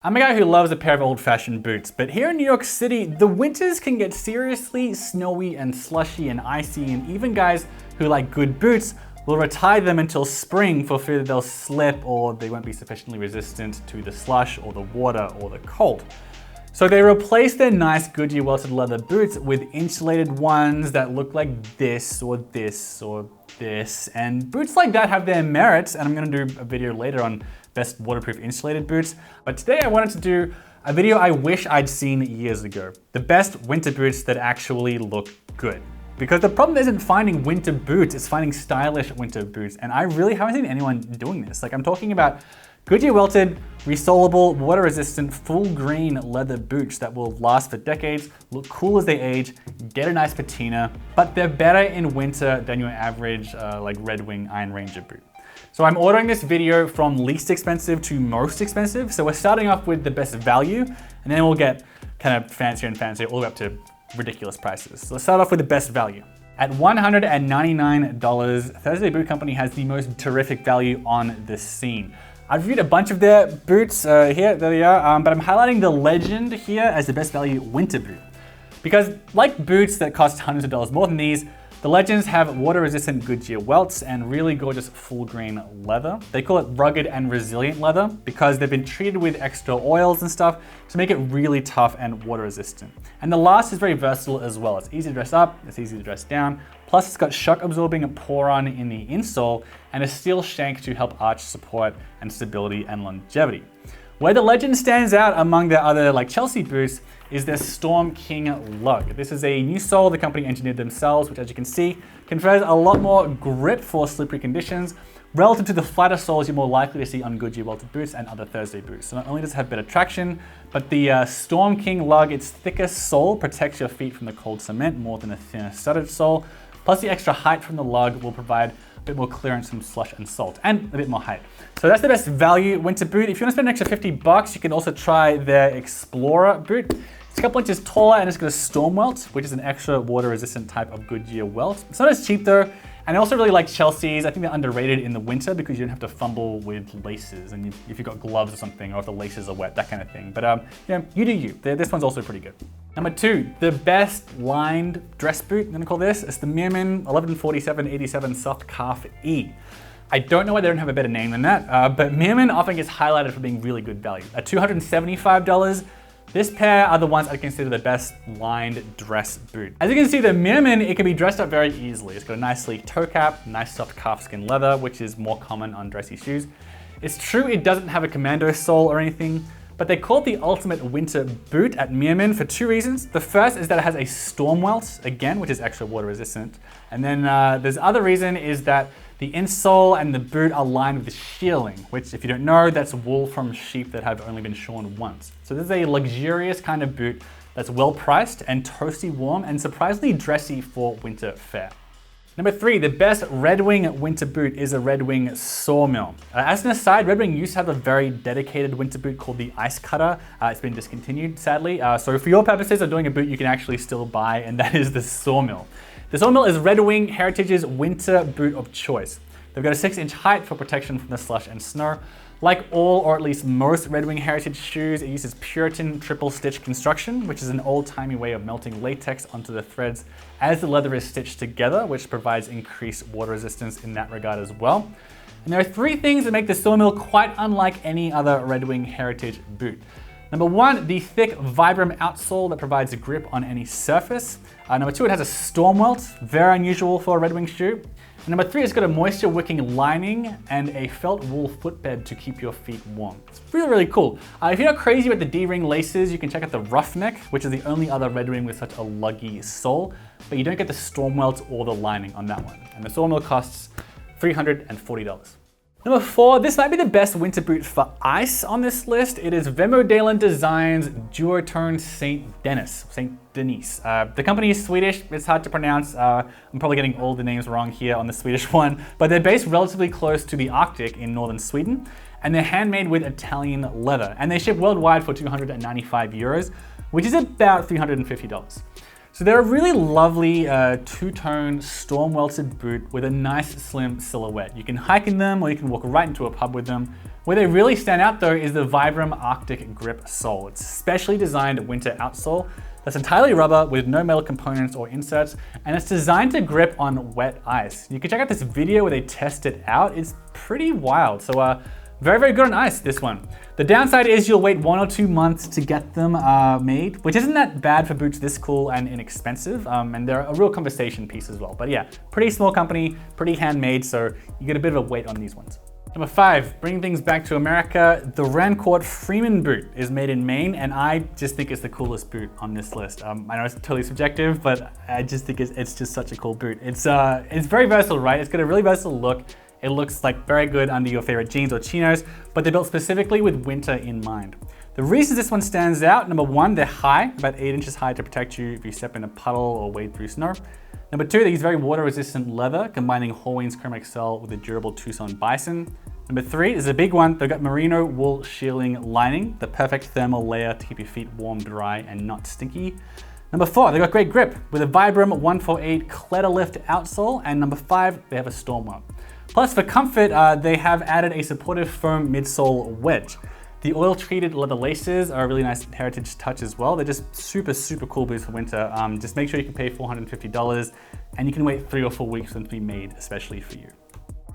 I'm a guy who loves a pair of old-fashioned boots, but here in New York City, the winters can get seriously snowy and slushy and icy, and even guys who like good boots will retire them until spring for fear that they'll slip or they won't be sufficiently resistant to the slush or the water or the cold. So they replace their nice Goodyear welted leather boots with insulated ones that look like this or this or this. And boots like that have their merits, and I'm gonna do a video later on best waterproof insulated boots. But today I wanted to do a video I wish I'd seen years ago. The best winter boots that actually look good. Because the problem isn't finding winter boots, it's finding stylish winter boots. And I really haven't seen anyone doing this. Like, I'm talking about Goodyear welted, resolable, water resistant, full green leather boots that will last for decades, look cool as they age, get a nice patina, but they're better in winter than your average like Red Wing Iron Ranger boot. So I'm ordering this video from least expensive to most expensive. So we're starting off with the best value, and then we'll get kind of fancier and fancier all the way up to ridiculous prices. So let's start off with the best value. At $199, Thursday Boot Company has the most terrific value on the scene. I've reviewed a bunch of their boots here, there they are, but I'm highlighting the Legend here as the best value winter boot. Because like boots that cost hundreds of dollars more than these, the Legends have water-resistant Goodyear welts and really gorgeous full-grain leather. They call it rugged and resilient leather because they've been treated with extra oils and stuff to make it really tough and water-resistant. And the last is very versatile as well. It's easy to dress up, it's easy to dress down, plus it's got shock-absorbing pour-on in the insole and a steel shank to help arch support and stability and longevity. Where the Legend stands out among their other like Chelsea boots is their Storm King lug. This is a new sole the company engineered themselves, which as you can see, confers a lot more grip for slippery conditions relative to the flatter soles you're more likely to see on Goodyear welted boots and other Thursday boots. So not only does it have better traction, but the Storm King lug, its thicker sole protects your feet from the cold cement more than a thinner studded sole. Plus the extra height from the lug will provide a bit more clearance from slush and salt, and a bit more height. So that's the best value winter boot. If you want to spend an extra $50, you can also try their Explorer boot. It's a couple inches taller and it's got a storm welt, which is an extra water resistant type of Goodyear welt. It's not as cheap though, and I also really like Chelsea's. I think they're underrated in the winter because you don't have to fumble with laces and if you've got gloves or something, or if the laces are wet, that kind of thing. But you know, you do you. This one's also pretty good. Number 2, the best lined dress boot, I'm gonna call this. It's the Meermin 1147/87 Softcalf E. I don't know why they don't have a better name than that, but Meermin often gets highlighted for being really good value. At $275, this pair are the ones I consider the best lined dress boot. As you can see, the Meermin, it can be dressed up very easily. It's got a nice sleek toe cap, nice soft calfskin leather, which is more common on dressy shoes. It's true it doesn't have a commando sole or anything, but they call it the ultimate winter boot at Meermin for 2 reasons. The first is that it has a storm welt, again, which is extra water resistant. And then there's the other reason is that the insole and the boot are lined with shearling, which if you don't know, that's wool from sheep that have only been shorn once. So this is a luxurious kind of boot that's well priced and toasty warm and surprisingly dressy for winter fare. Number 3, the best Red Wing winter boot is a Red Wing Sawmill. As an aside, Red Wing used to have a very dedicated winter boot called the Ice Cutter. It's been discontinued, sadly. So for your purposes of doing a boot, you can actually still buy, and that is the Sawmill. The Sawmill is Red Wing Heritage's winter boot of choice. They've got a 6-inch height for protection from the slush and snow. Like all, or at least most Red Wing Heritage shoes, it uses Puritan triple stitch construction, which is an old-timey way of melting latex onto the threads as the leather is stitched together, which provides increased water resistance in that regard as well. And there are 3 things that make the Sawmill quite unlike any other Red Wing Heritage boot. Number 1, the thick Vibram outsole that provides a grip on any surface. Number 2, it has a storm welt, very unusual for a Red Wing shoe. And number 3, it's got a moisture wicking lining and a felt wool footbed to keep your feet warm. It's really, really cool. If you're not crazy with the D-ring laces, you can check out the Roughneck, which is the only other Red Wing with such a luggy sole, but you don't get the storm welt or the lining on that one. And the Sawmill costs $340. Number 4, this might be the best winter boot for ice on this list. It is Vemodalen Design's Duotöne St. Denis. The company is Swedish, it's hard to pronounce. I'm probably getting all the names wrong here on the Swedish one, but they're based relatively close to the Arctic in northern Sweden, and they're handmade with Italian leather, and they ship worldwide for €295, which is about $350. So they're a really lovely two-tone storm welted boot with a nice slim silhouette. You can hike in them or you can walk right into a pub with them. Where they really stand out though is the Vibram Arctic Grip sole. It's a specially designed winter outsole that's entirely rubber with no metal components or inserts, and it's designed to grip on wet ice. You can check out this video where they test it out. It's pretty wild. So very, very good on ice, this one. The downside is you'll wait 1 or 2 months to get them made, which isn't that bad for boots this cool and inexpensive, and they're a real conversation piece as well. But yeah, pretty small company, pretty handmade, so you get a bit of a wait on these ones. Number 5, bringing things back to America, the Rancourt Freeman boot is made in Maine, and I just think it's the coolest boot on this list. I know it's totally subjective, but I just think it's just such a cool boot. It's very versatile, right? It's got a really versatile look. It looks like very good under your favorite jeans or chinos, but they're built specifically with winter in mind. The reasons this one stands out, number 1, they're high, about 8 inches high to protect you if you step in a puddle or wade through snow. Number 2, they use very water-resistant leather, combining Horween's Chrome XL with a durable Tucson bison. Number 3 is a big one. They've got merino wool shearling lining, the perfect thermal layer to keep your feet warm, dry, and not stinky. Number 4, they've got great grip with a Vibram 148 Cletter Lift outsole. And number 5, they have a storm welt. Plus for comfort, they have added a supportive foam midsole wedge. The oil-treated leather laces are a really nice heritage touch as well. They're just super, super cool boots for winter. Just make sure you can pay $450 and you can wait 3 or 4 weeks for them to be made, especially for you.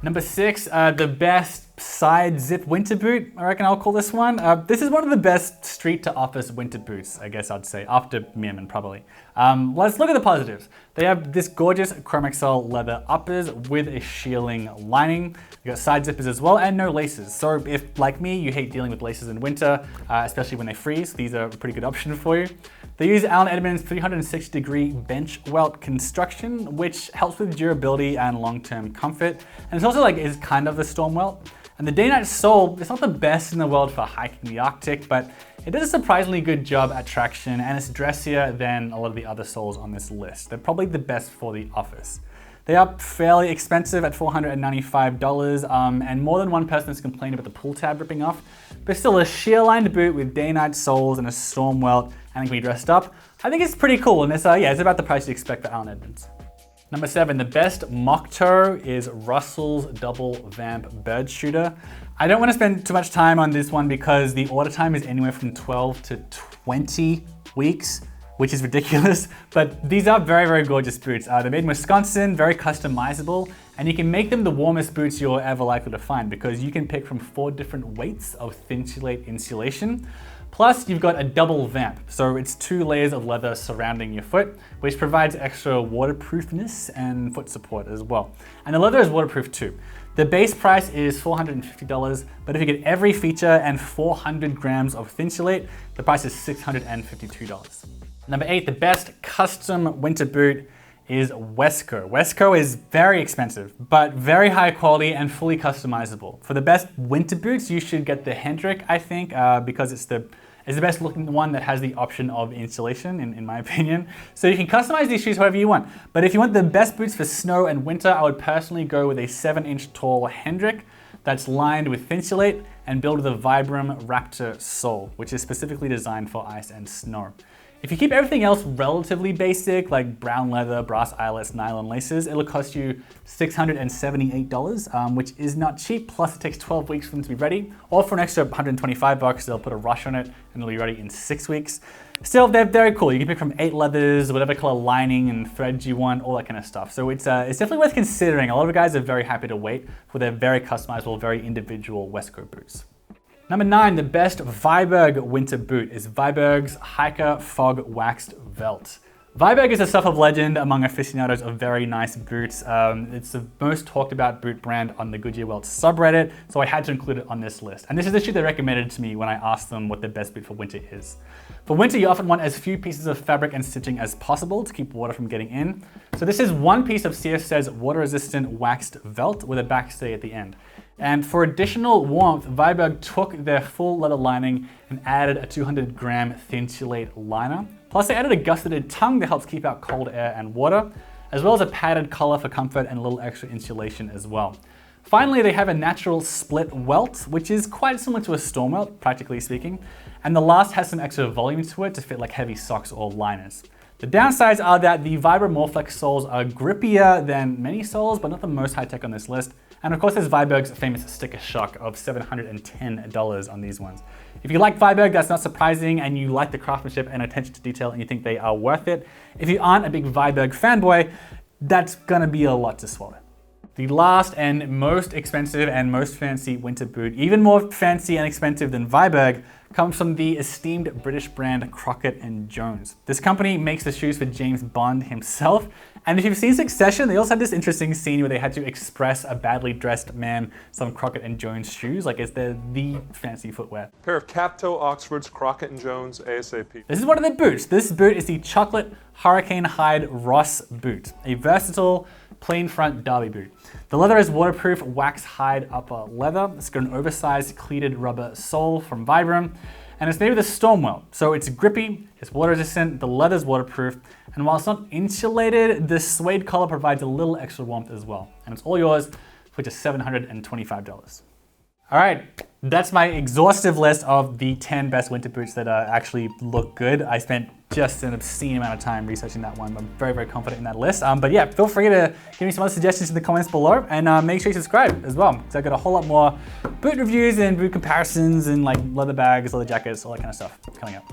Number 6, the best side zip winter boot, I reckon I'll call this one. This is one of the best street to office winter boots, I guess I'd say, after Meermin probably. Let's look at the positives. They have this gorgeous Chrome XL leather uppers with a shearling lining. You got side zippers as well and no laces. So if, like me, you hate dealing with laces in winter, especially when they freeze, these are a pretty good option for you. They use Allen Edmonds 360-degree bench welt construction, which helps with durability and long-term comfort. And it's also is kind of a storm welt. And the day-night sole, it's not the best in the world for hiking the Arctic, but it does a surprisingly good job at traction, and it's dressier than a lot of the other soles on this list. They're probably the best for the office. They are fairly expensive at $495, and more than one person has complained about the pull tab ripping off, but still a shear-lined boot with day-night soles and a storm welt, and it can be dressed up. I think it's pretty cool, and it's about the price you expect for Allen Edmonds. Number 7, the best mock toe is Russell's Double Vamp Birdshooter. I don't want to spend too much time on this one because the order time is anywhere from 12 to 20 weeks, which is ridiculous, but these are very, very gorgeous boots. They're made in Wisconsin, very customizable, and you can make them the warmest boots you're ever likely to find because you can pick from 4 different weights of Thinsulate insulation. Plus, you've got a double vamp, so it's 2 layers of leather surrounding your foot, which provides extra waterproofness and foot support as well. And the leather is waterproof too. The base price is $450, but if you get every feature and 400 grams of Thinsulate, the price is $652. Number 8, the best custom winter boot is Wesco. Wesco is very expensive, but very high quality and fully customizable. For the best winter boots, you should get the Hendrik, I think, because it's the best looking one that has the option of insulation, in my opinion. So you can customize these shoes however you want. But if you want the best boots for snow and winter, I would personally go with a 7-inch tall Hendrik that's lined with Thinsulate and built with a Vibram Raptor sole, which is specifically designed for ice and snow. If you keep everything else relatively basic, like brown leather, brass eyelets, nylon laces, it'll cost you $678, which is not cheap. Plus it takes 12 weeks for them to be ready. Or for an extra $125, they'll put a rush on it and it'll be ready in 6 weeks. Still, they're very cool. You can pick from 8 leathers, whatever color lining and threads you want, all that kind of stuff. So it's definitely worth considering. A lot of guys are very happy to wait for their very customizable, very individual Wesco boots. Number 9, the best Viberg winter boot is Viberg's Hiker Fog Waxed Veldt. Viberg is a stuff of legend among aficionados of very nice boots. It's the most talked about boot brand on the Goodyear Welt subreddit, so I had to include it on this list. And this is the shoe they recommended to me when I asked them what their best boot for winter is. For winter, you often want as few pieces of fabric and stitching as possible to keep water from getting in. So this is one piece of CSZ's water-resistant waxed Veldt with a backstay at the end. And for additional warmth, Viberg took their full leather lining and added a 200-gram Thinsulate liner. Plus they added a gusseted tongue that helps keep out cold air and water, as well as a padded collar for comfort and a little extra insulation as well. Finally, they have a natural split welt, which is quite similar to a storm welt, practically speaking. And the last has some extra volume to it to fit like heavy socks or liners. The downsides are that the Viberg Moreflex soles are grippier than many soles, but not the most high tech on this list. And of course, there's Viberg's famous sticker shock of $710 on these ones. If you like Viberg, that's not surprising, and you like the craftsmanship and attention to detail and you think they are worth it. If you aren't a big Viberg fanboy, that's gonna be a lot to swallow. The last and most expensive and most fancy winter boot, even more fancy and expensive than Viberg, comes from the esteemed British brand Crockett & Jones. This company makes the shoes for James Bond himself. And if you've seen Succession, they also had this interesting scene where they had to express a badly dressed man some Crockett & Jones shoes, like it's the fancy footwear. Pair of cap-toe Oxfords, Crockett & Jones, ASAP. This is one of their boots. This boot is the Chocolate Hurricane Hide Ross boot, a versatile plain front derby boot. The leather is waterproof wax hide upper leather. It's got an oversized cleated rubber sole from Vibram, and it's made with a storm welt. So it's grippy, it's water resistant, the leather's waterproof, and while it's not insulated, the suede collar provides a little extra warmth as well. And it's all yours for just $725. All right, that's my exhaustive list of the 10 best winter boots that actually look good. I spent just an obscene amount of time researching that one. I'm very, very confident in that list. But yeah, feel free to give me some other suggestions in the comments below, and make sure you subscribe as well, because I've got a whole lot more boot reviews and boot comparisons and like leather bags, leather jackets, all that kind of stuff coming up.